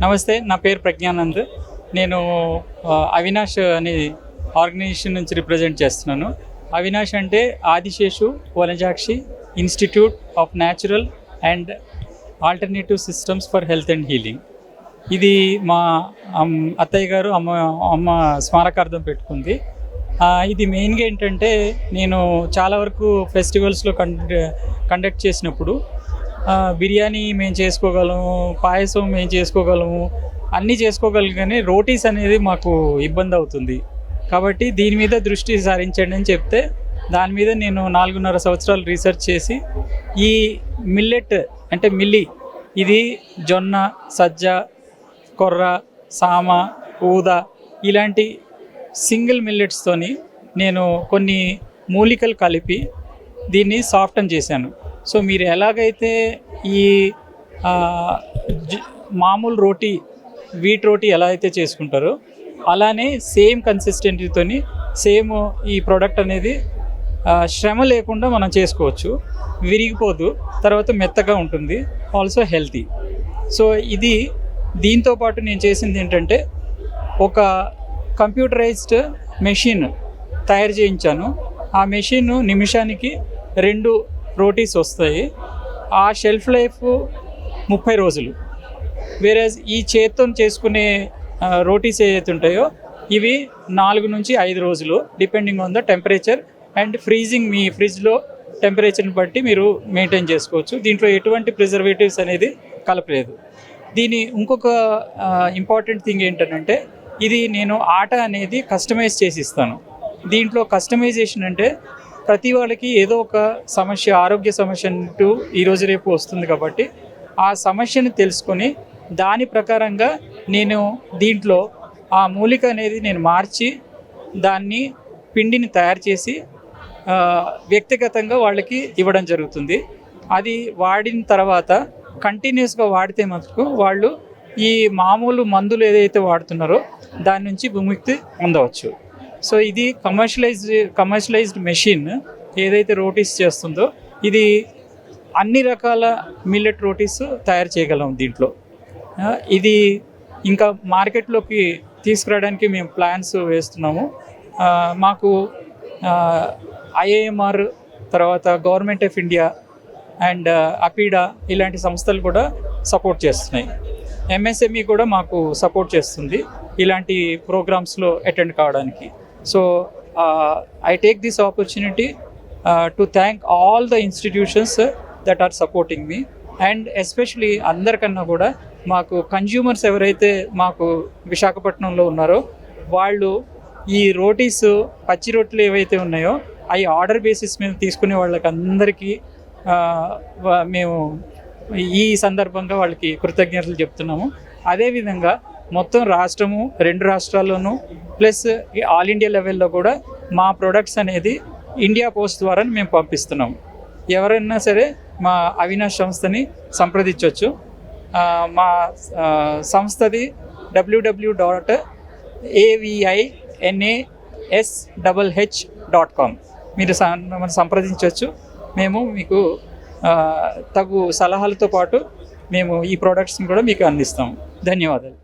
నమస్తే, నా పేరు ప్రజ్ఞానంద్. నేను అవినాష్ అనే ఆర్గనైజేషన్ నుంచి రిప్రజెంట్ చేస్తున్నాను. అవినాష్ అంటే Adiseshu Vanajakshi institute of natural and alternative systems for health and healing. ఇది మా అత్తయ్య గారు అమ్మ స్మారకార్థం పెట్టుకుంది. ఇది మెయిన్గా ఏంటంటే, నేను చాలా వరకు ఫెస్టివల్స్లో కండక్ట్ చేసినప్పుడు బిర్యానీ మేము చేసుకోగలము, పాయసం మేము చేసుకోగలము, అన్నీ చేసుకోగలం, కానీ రోటీస్ అనేది మాకు ఇబ్బంది అవుతుంది. కాబట్టి దీని మీద దృష్టి సారించండి అని చెప్తే, దాని మీద నేను 4.5 సంవత్సరాలు రీసెర్చ్ చేసి ఈ మిల్లెట్ అంటే మిల్లీ, ఇది జొన్న, సజ్జ, కొర్ర, సామ, ఊద ఇలాంటి సింగిల్ మిల్లెట్స్తోని నేను కొన్ని మూలికలు కలిపి దీన్ని సాఫ్టన్ చేశాను. సో మీరు ఎలాగైతే ఈ మామూలు రోటీ, వీట్ రోటీ ఎలా అయితే చేసుకుంటారో అలానే సేమ్ కన్సిస్టెన్సీతోని సేమ్ ఈ ప్రోడక్ట్ అనేది శ్రమ లేకుండా మనం చేసుకోవచ్చు. విరిగిపోదు, తర్వాత మెత్తగా ఉంటుంది, ఆల్సో హెల్తీ. సో ఇది దీంతో పాటు నేను చేసింది ఏంటంటే, ఒక కంప్యూటరైజ్డ్ మెషిన్ తయారు చేయించాను. ఆ మెషిన్ నిమిషానికి 2 రోటీస్ వస్తాయి. ఆ షెల్ఫ్ లైఫ్ 30 రోజులు. వేరేజ్ ఈ చేత్తో చేసుకునే రోటీస్ ఏవైతే ఉంటాయో ఇవి 4 నుంచి 5 రోజులు, depending on the temperature and freezing. మీ ఫ్రిడ్జ్లో టెంపరేచర్ని బట్టి మీరు మెయింటైన్ చేసుకోవచ్చు. దీంట్లో ఎటువంటి ప్రిజర్వేటివ్స్ అనేది కలపలేదు. దీని ఇంకొక ఇంపార్టెంట్ థింగ్ ఏంటంటే, ఇది నేను ఆట అనేది కస్టమైజ్ చేసి ఇస్తాను. దీంట్లో కస్టమైజేషన్ అంటే, ప్రతి వాళ్ళకి ఏదో ఒక సమస్య, ఆరోగ్య సమస్య అంటూ ఈరోజు రేపు వస్తుంది. కాబట్టి ఆ సమస్యను తెలుసుకొని దాని ప్రకారంగా నేను దీంట్లో ఆ మూలిక అనేది నేను మార్చి దాన్ని పిండిని తయారు చేసి వ్యక్తిగతంగా వాళ్ళకి ఇవ్వడం జరుగుతుంది. అది వాడిన తర్వాత కంటిన్యూస్గా వాడితే మటుకు వాళ్ళు ఈ మామూలు మందులు ఏదైతే వాడుతున్నారో దాని నుంచి విముక్తి పొందవచ్చు. సో ఇది కమర్షియలైజ్డ్ మెషిన్ ఏదైతే రోటీస్ చేస్తుందో, ఇది అన్ని రకాల మిల్లెట్ రోటీస్ తయారు చేయగలం దీంట్లో. ఇది ఇంకా మార్కెట్లోకి తీసుకురావడానికి మేము ప్లాన్స్ వేస్తున్నాము. మాకు IIMR, తర్వాత గవర్నమెంట్ ఆఫ్ ఇండియా అండ్ అపీడా ఇలాంటి సంస్థలు కూడా సపోర్ట్ చేస్తున్నాయి. MSME కూడా మాకు సపోర్ట్ చేస్తుంది ఇలాంటి ప్రోగ్రామ్స్లో అటెండ్ కావడానికి. So I take this opportunity to thank all the institutions that are supporting me, and especially అందరికన్నా కూడా మాకు కన్జ్యూమర్స్ ఎవరైతే మాకు విశాఖపట్నంలో ఉన్నారో వాళ్ళు ఈ రోటీస్, పచ్చి రొట్టెలు ఏవైతే ఉన్నాయో అవి ఆర్డర్ బేసిస్ మీద తీసుకునే వాళ్ళకి అందరికీ మేము ఈ సందర్భంగా వాళ్ళకి కృతజ్ఞతలు చెప్తున్నాము. అదేవిధంగా మొత్తం రాష్ట్రము, 2 రాష్ట్రాల్లోనూ ప్లస్ ఆల్ ఇండియా లెవెల్లో కూడా మా ప్రొడక్ట్స్ అనేది ఇండియా పోస్ట్ ద్వారా మేము పంపిస్తున్నాము. ఎవరైనా సరే మా అవినాష్ సంస్థని సంప్రదించవచ్చు. మా సంస్థది www.avinashh.com. మీరు సంప్రదించవచ్చు. మేము మీకు తగు సలహాలతో పాటు మేము ఈ ప్రోడక్ట్స్ని కూడా మీకు అందిస్తాము. ధన్యవాదాలు.